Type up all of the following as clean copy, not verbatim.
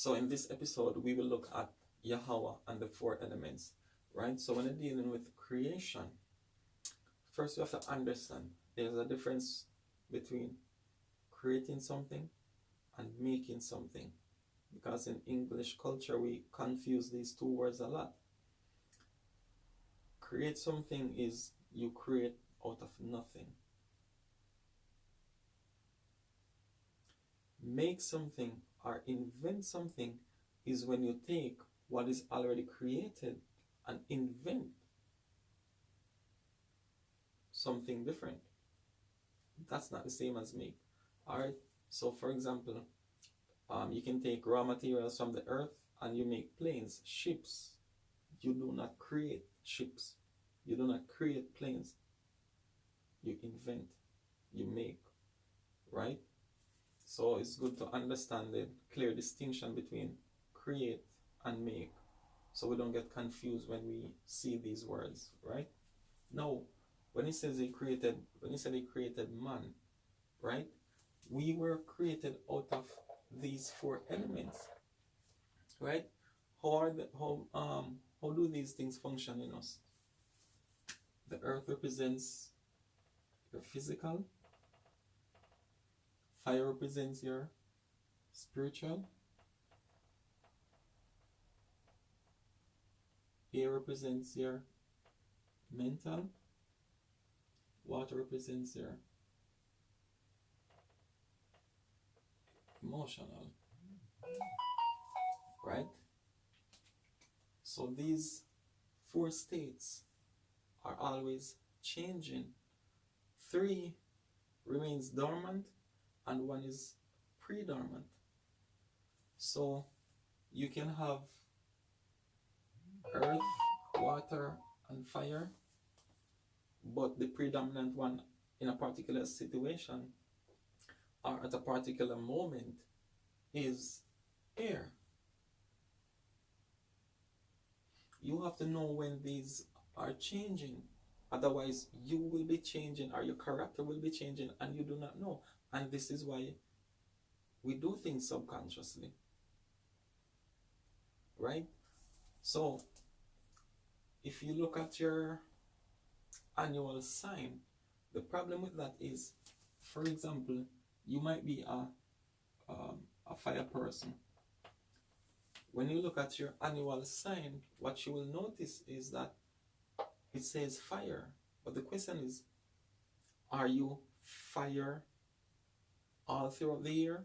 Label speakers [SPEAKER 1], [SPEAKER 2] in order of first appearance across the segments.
[SPEAKER 1] So in this episode, we will look at YAHAWAH and the four elements, right? So when you're dealing with creation, first you have to understand there's a difference between creating something and making something. Because in English culture, we confuse these two words a lot. Create something is you create out of nothing. Make something or invent something is when you take what is already created and invent something different. That's not the same as make. Alright, so for example, you can take raw materials from the earth and you make planes, ships. You do not create ships. You do not create planes. You invent, you make, right? So it's good to understand the clear distinction between create and make, so we don't get confused when we see these words, right? Now, when he said he created man, right? We were created out of these four elements, right? How do these things function in us? The earth represents your physical, fire represents your spiritual, air represents your mental, water represents your emotional, right? So these four states are always changing. 3 remains dormant and 1 is pre-dormant. So you can have earth, water, and fire, but the predominant one in a particular situation or at a particular moment is air. You have to know when these are changing, otherwise you will be changing or your character will be changing and you do not know. And this is why we do things subconsciously, right? So if you look at your annual sign, the problem with that is, for example, you might be a fire person. When you look at your annual sign, what you will notice is that it says fire. But the question is, are you fire all throughout the year?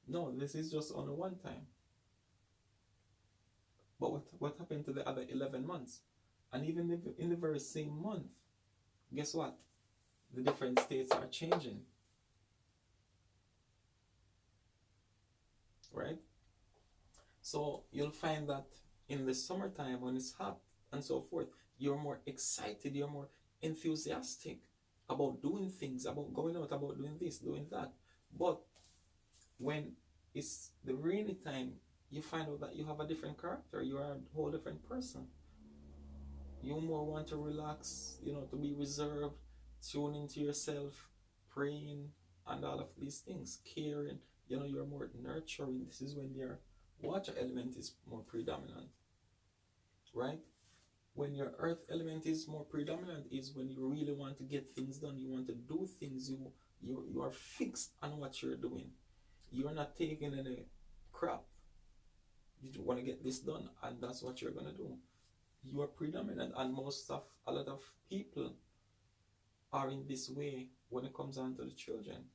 [SPEAKER 1] No, this is just only one time. But what happened to the other 11 months? And even in the very same month, guess what? The different states are changing. Right? So you'll find that in the summertime when it's hot and so forth, you're more excited, you're more enthusiastic about doing things, about going out, about doing this, doing that. But when it's the rainy time, you find out that you have a different character. You are a whole different person. You more want to relax, to be reserved, tune into yourself, praying, and all of these things, caring. You're more nurturing. This is when your water element is more predominant, right? When your earth element is more predominant is when you really want to get things done. You want to do things. You are fixed on what you're doing. You're not taking any crap. You want to get this done, and that's what you're going to do. You are predominant, and a lot of people are in this way when it comes down to the children.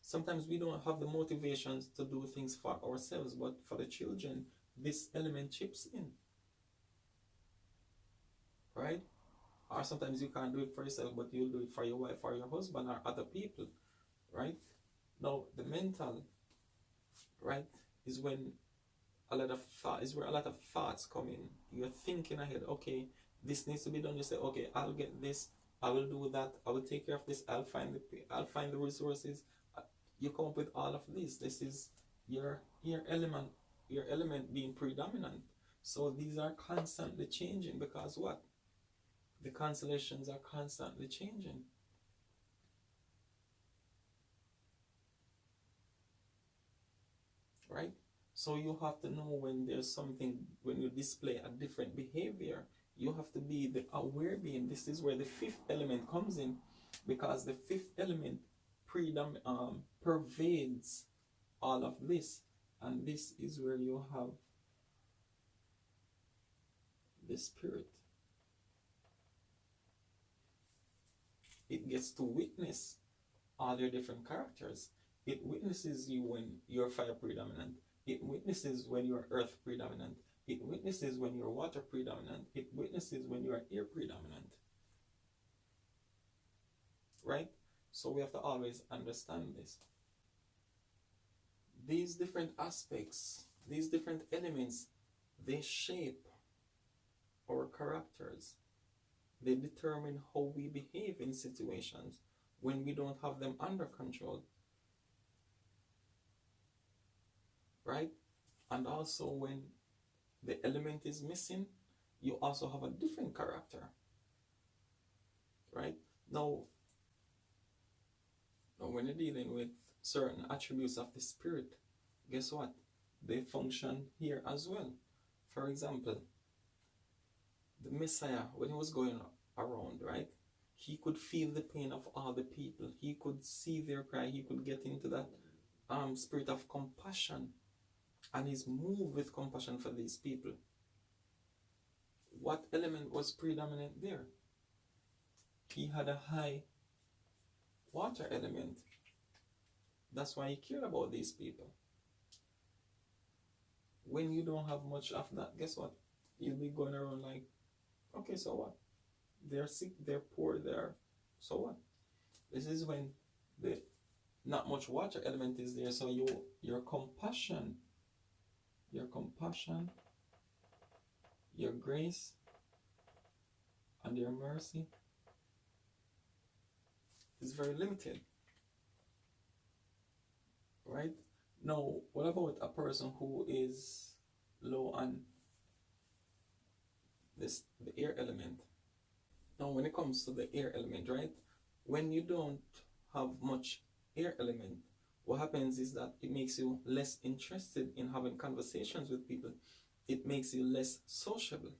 [SPEAKER 1] Sometimes we don't have the motivations to do things for ourselves, but for the children, this element chips in, right? Or sometimes you can't do it for yourself, but you'll do it for your wife or your husband or other people, right? Now, the mental, right, is when where a lot of thoughts come in. You're thinking ahead, okay, this needs to be done. You say, okay, I'll get this, I will do that, I will take care of this, I'll find the resources. You come up with all of this. This is your element being predominant. So these are constantly changing because what? The constellations are constantly changing. right? So you have to know when there's something, when you display a different behavior, you have to be the aware being. This is where the fifth element comes in, because the fifth element pervades all of this. And this is where you have the spirit. It gets to witness all your different characters. It witnesses you when you're fire predominant. It witnesses when you're earth predominant. It witnesses when you're water predominant. It witnesses when you're air predominant. Right? So we have to always understand this. These different aspects, these different elements, they shape our characters. They determine how we behave in situations when we don't have them under control. Right? And also when the element is missing, you also have a different character. Right? Now when you're dealing with certain attributes of the spirit, guess what? They function here as well. For example, the Messiah, when he was going around, right? He could feel the pain of all the people. He could see their cry. He could get into that spirit of compassion. And he's moved with compassion for these people. What element was predominant there? He had a high water element. That's why he cared about these people. When you don't have much of that, guess what? You'll be going around like, okay, so what? They're sick, they're poor, so what? This is when the not much water element is there. So your compassion, your grace, and your mercy is very limited. Right? Now, what about a person who is low on the air element? Now, when it comes to the air element, right? When you don't have much air element, what happens is that it makes you less interested in having conversations with people. It makes you less sociable.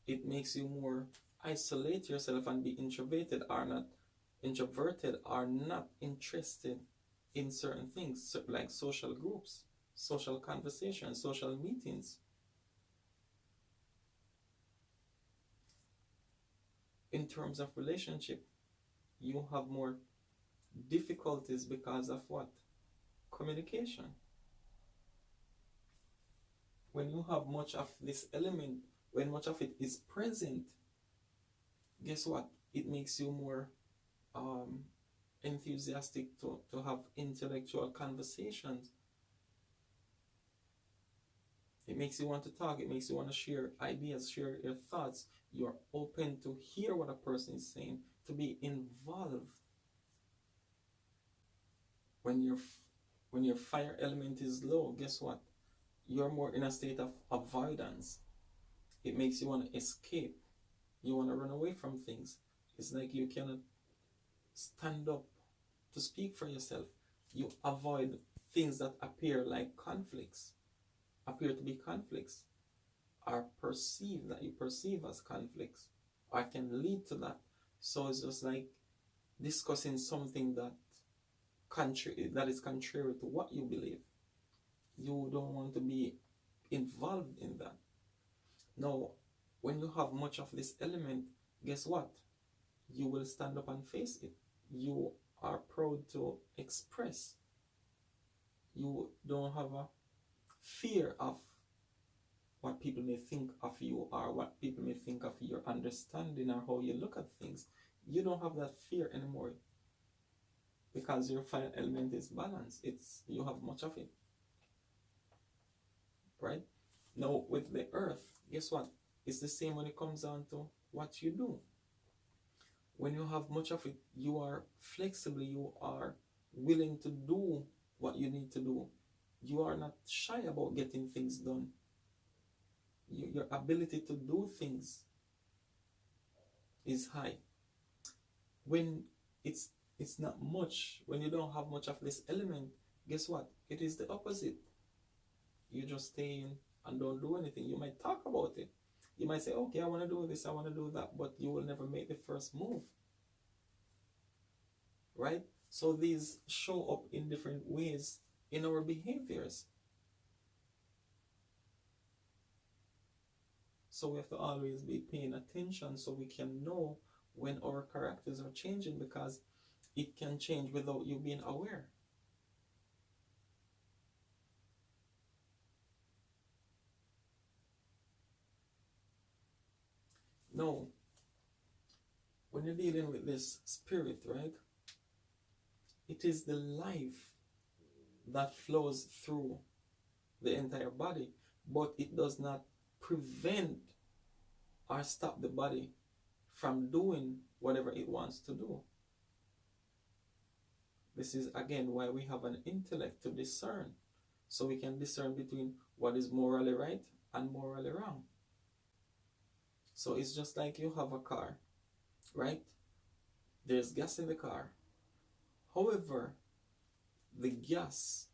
[SPEAKER 1] It makes you more isolate yourself and be introverted or not interested in certain things, like social groups, social conversations, social meetings. In terms of relationship, you have more difficulties because of what? Communication. When you have much of this element, when much of it is present, guess what? It makes you more enthusiastic to have intellectual conversations. It makes you want to talk. It makes you want to share ideas, share your thoughts. You're open to hear what a person is saying, to be involved. When your fire element is low, guess what? You're more in a state of avoidance. It makes you want to escape. You want to run away from things. It's like you cannot stand up to speak for yourself. You avoid things that appear like conflicts, appear to be conflicts, or that you perceive as conflicts, or can lead to that. So it's just like discussing something that is contrary to what you believe. You don't want to be involved in that. Now, when you have much of this element, guess what? You will stand up and face it. You are proud to express. You don't have a fear of what people may think of you, or what people may think of your understanding or how you look at things. You don't have that fear anymore, because your fire element is balanced. You have much of it. Right? Now with the earth, guess what? It's the same when it comes down to what you do. When you have much of it, you are flexible, you are willing to do what you need to do. You are not shy about getting things done. Your ability to do things is high. When it's not much, when you don't have much of this element, guess what? It is the opposite. You just stay in and don't do anything. You might talk about it. You might say, okay, I want to do this, I want to do that, but you will never make the first move. Right? So these show up in different ways in our behaviors. So we have to always be paying attention so we can know when our characters are changing, because it can change without you being aware. Now, when you're dealing with this spirit, right, it is the life that flows through the entire body, but it does not prevent or stop the body from doing whatever it wants to do. This is again why we have an intellect to discern, so we can discern between what is morally right and morally wrong. So it's just like you have a car, right? There's gas in the car. However, the gas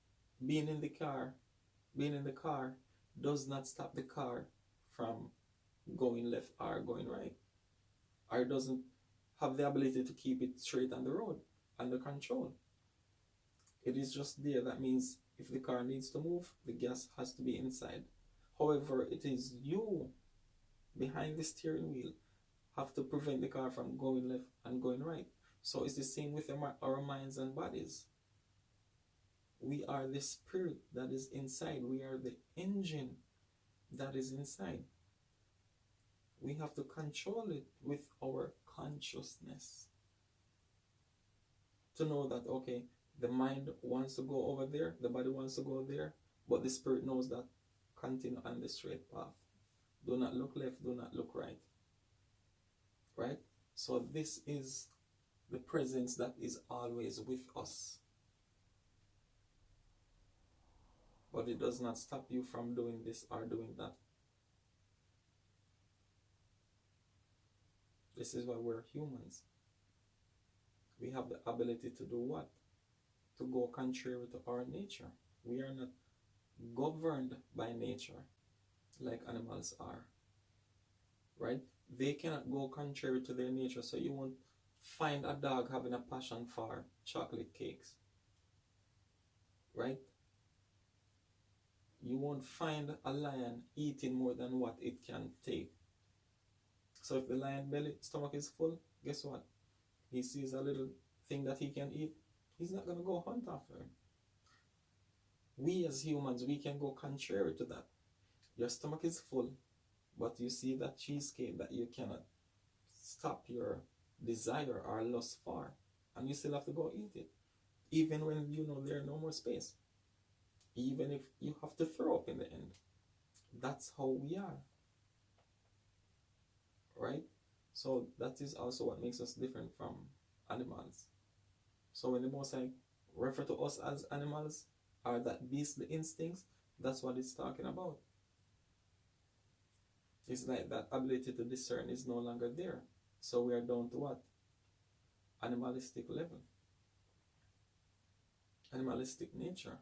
[SPEAKER 1] being in the car does not stop the car from going left or going right, or doesn't have the ability to keep it straight on the road under control. It is just there. That means if the car needs to move, the gas has to be inside. However, it is you behind the steering wheel have to prevent the car from going left and going right. So it's the same with our minds and bodies. We are the spirit that is inside. We are the engine that is inside. We have to control it with our consciousness to know that, okay, the mind wants to go over there, the body wants to go there, but the spirit knows that continue on the straight path. Do not look left, do not look right. Right? So this is the presence that is always with us. But it does not stop you from doing this or doing that. This is why we're humans. We have the ability to do what? To go contrary to our nature. We are not governed by nature like animals are. Right? They cannot go contrary to their nature, so you won't find a dog having a passion for chocolate cakes. Right? You won't find a lion eating more than what it can take. So if the lion stomach is full, guess what? He sees a little thing that he can eat, he's not going to go hunt after him. We as humans, we can go contrary to that. Your stomach is full, but you see that cheesecake that you cannot stop your desire or lust for, and you still have to go eat it, even when you know there's no more space, even if you have to throw up in the end. That's how we are. Right? So that is also what makes us different from animals. So when the Most High refer to us as animals, or that beast, the instincts, that's what it's talking about. It's like that ability to discern is no longer there. So we are down to what? Animalistic level. Animalistic nature.